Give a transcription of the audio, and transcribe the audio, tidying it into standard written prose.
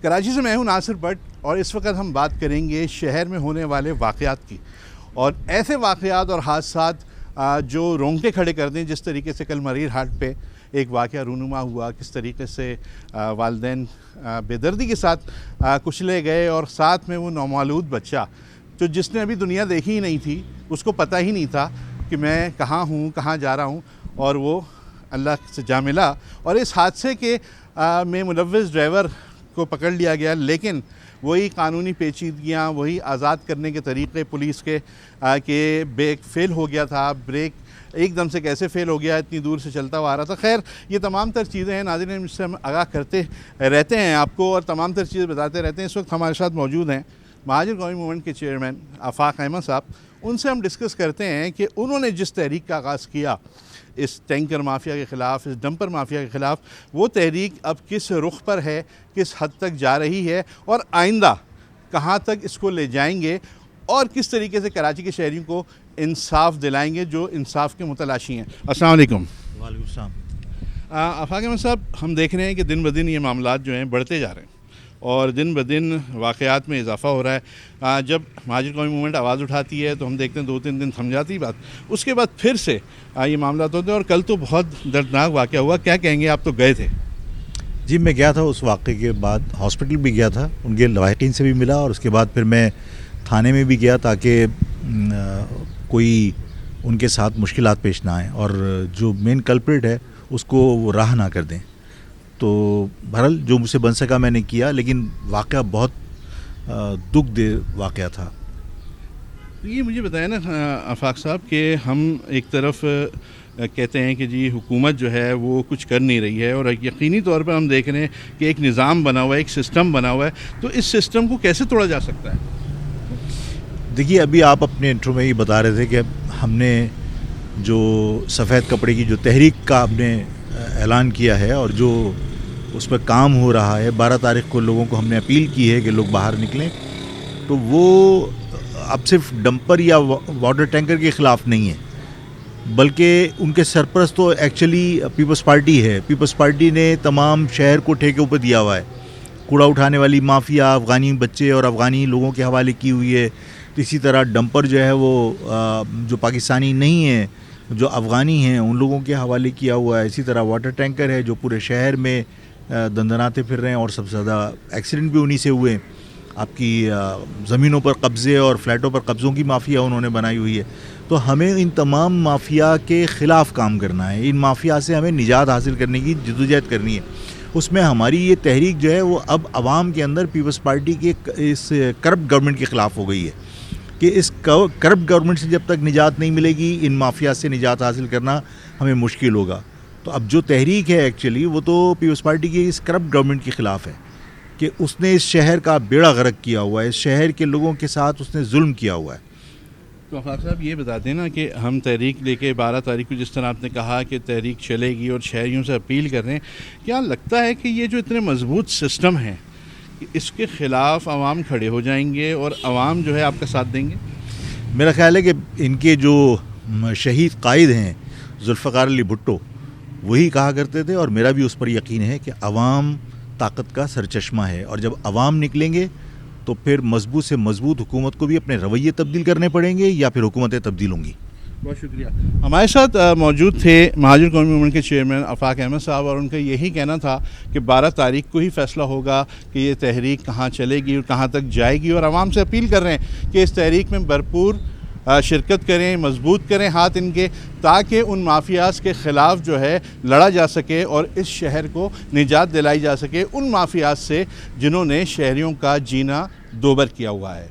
کراچی سے میں ہوں ناصر بٹ، اور اس وقت ہم بات کریں گے شہر میں ہونے والے واقعات کی، اور ایسے واقعات اور حادثات جو رونگٹے کھڑے کر دیں. جس طریقے سے کل مریر ہاٹ پہ ایک واقعہ رونما ہوا، کس طریقے سے والدین بے دردی کے ساتھ کچلے گئے، اور ساتھ میں وہ نومولود بچہ جو جس نے ابھی دنیا دیکھی ہی نہیں تھی، اس کو پتہ ہی نہیں تھا کہ میں کہاں ہوں، کہاں جا رہا ہوں، اور وہ اللہ سے جا ملا. اور اس حادثے کے میں ملوث ڈرائیور کو پکڑ لیا گیا، لیکن وہی قانونی پیچیدگیاں، وہی آزاد کرنے کے طریقے پولیس کے کہ بریک فیل ہو گیا تھا، بریک ایک دم سے کیسے فیل ہو گیا، اتنی دور سے چلتا ہوا آ رہا تھا. خیر یہ تمام تر چیزیں ہیں ناظرین، جس سے ہم آگاہ کرتے رہتے ہیں آپ کو، اور تمام تر چیزیں بتاتے رہتے ہیں. اس وقت ہمارے ساتھ موجود ہیں مہاجر قومی موومنٹ کے چیئرمین آفاق احمد صاحب. ان سے ہم ڈسکس کرتے ہیں کہ انہوں نے جس تحریک کا آغاز کیا اس ٹینکر مافیا کے خلاف، اس ڈمپر مافیا کے خلاف، وہ تحریک اب کس رخ پر ہے، کس حد تک جا رہی ہے، اور آئندہ کہاں تک اس کو لے جائیں گے، اور کس طریقے سے کراچی کے شہریوں کو انصاف دلائیں گے جو انصاف کے متلاشی ہیں. السلام علیکم. وعلیکم السلام. آفاق احمد صاحب، ہم دیکھ رہے ہیں کہ دن بدن یہ معاملات جو ہیں بڑھتے جا رہے ہیں، اور دن بدن واقعات میں اضافہ ہو رہا ہے. جب مہاجر قومی موومنٹ آواز اٹھاتی ہے تو ہم دیکھتے ہیں 2-3 دن تھم جاتی بات، اس کے بعد پھر سے یہ معاملات ہوتے ہیں. اور کل تو بہت دردناک واقعہ ہوا، کیا کہیں گے؟ آپ تو گئے تھے. جی میں گیا تھا، اس واقعے کے بعد ہاسپٹل بھی گیا تھا، ان کے لواحقین سے بھی ملا، اور اس کے بعد پھر میں تھانے میں بھی گیا تاکہ کوئی ان کے ساتھ مشکلات پیش نہ آئیں، اور جو مین کلپریٹ ہے اس کو وہ راہ نہ کر دیں. تو بہرحال جو مجھ سے بن سکا میں نے کیا، لیکن واقعہ بہت دکھ دہ واقعہ تھا. یہ مجھے بتائیں نا آفاق صاحب کہ ہم ایک طرف کہتے ہیں کہ جی حکومت جو ہے وہ کچھ کر نہیں رہی ہے، اور یقینی طور پر ہم دیکھ رہے ہیں کہ ایک نظام بنا ہوا ہے، ایک سسٹم بنا ہوا ہے، تو اس سسٹم کو کیسے توڑا جا سکتا ہے؟ دیکھیے ابھی آپ اپنے انٹرو میں ہی بتا رہے تھے کہ ہم نے جو سفید کپڑے کی جو تحریک کا ہم نے اعلان کیا ہے، اور جو اس پہ کام ہو رہا ہے، 12 تاریخ کو لوگوں کو ہم نے اپیل کی ہے کہ لوگ باہر نکلیں، تو وہ اب صرف ڈمپر یا واٹر ٹینکر کے خلاف نہیں ہے، بلکہ ان کے سرپرست تو ایکچولی پیپلز پارٹی ہے. پیپلز پارٹی نے تمام شہر کو ٹھیکے اوپر دیا ہوا ہے. کوڑا اٹھانے والی مافیا افغانی بچے اور افغانی لوگوں کے حوالے کی ہوئی ہے. اسی طرح ڈمپر جو ہے وہ جو پاکستانی نہیں ہیں، جو افغانی ہیں، ان لوگوں کے حوالے کیا ہوا ہے. اسی طرح واٹر ٹینکر ہے جو پورے شہر میں دندناتے پھر رہے ہیں، اور سب سے زیادہ ایکسیڈنٹ بھی انہی سے ہوئے. آپ کی زمینوں پر قبضے اور فلیٹوں پر قبضوں کی مافیا انہوں نے بنائی ہوئی ہے. تو ہمیں ان تمام مافیا کے خلاف کام کرنا ہے، ان مافیا سے ہمیں نجات حاصل کرنے کی جدوجہد کرنی ہے. اس میں ہماری یہ تحریک جو ہے وہ اب عوام کے اندر پیپلز پارٹی کے اس کرپٹ گورنمنٹ کے خلاف ہو گئی ہے کہ اس کرپٹ گورنمنٹ سے جب تک نجات نہیں ملے گی، ان مافیا سے نجات حاصل کرنا ہمیں مشکل ہوگا. تو اب جو تحریک ہے ایکچولی وہ تو پیپلز پارٹی کی اس کرپٹ گورنمنٹ کے خلاف ہے کہ اس نے اس شہر کا بیڑا غرق کیا ہوا ہے، اس شہر کے لوگوں کے ساتھ اس نے ظلم کیا ہوا ہے. تو آفاق صاحب یہ بتاتے ہیں نا کہ ہم تحریک لے کے 12 تاریخ کو، جس طرح آپ نے کہا کہ تحریک چلے گی اور شہریوں سے اپیل کر رہے ہیں، کیا لگتا ہے کہ یہ جو اتنے مضبوط سسٹم ہے اس کے خلاف عوام کھڑے ہو جائیں گے اور عوام جو ہے آپ کا ساتھ دیں گے؟ میرا خیال ہے کہ ان کے جو شہید قائد ہیں ذوالفقار علی بھٹو، وہی کہا کرتے تھے، اور میرا بھی اس پر یقین ہے کہ عوام طاقت کا سرچشمہ ہے، اور جب عوام نکلیں گے تو پھر مضبوط سے مضبوط حکومت کو بھی اپنے رویے تبدیل کرنے پڑیں گے، یا پھر حکومتیں تبدیل ہوں گی. بہت شکریہ. ہمارے ساتھ موجود تھے مہاجر قومی موومنٹ کے چیئرمین آفاق احمد صاحب، اور ان کا یہی کہنا تھا کہ 12 تاریخ کو ہی فیصلہ ہوگا کہ یہ تحریک کہاں چلے گی اور کہاں تک جائے گی، اور عوام سے اپیل کر رہے ہیں کہ اس تحریک میں بھرپور شرکت کریں، مضبوط کریں ہاتھ ان کے، تاکہ ان مافیاز کے خلاف جو ہے لڑا جا سکے اور اس شہر کو نجات دلائی جا سکے ان مافیاز سے جنہوں نے شہریوں کا جینا دوبر کیا ہوا ہے.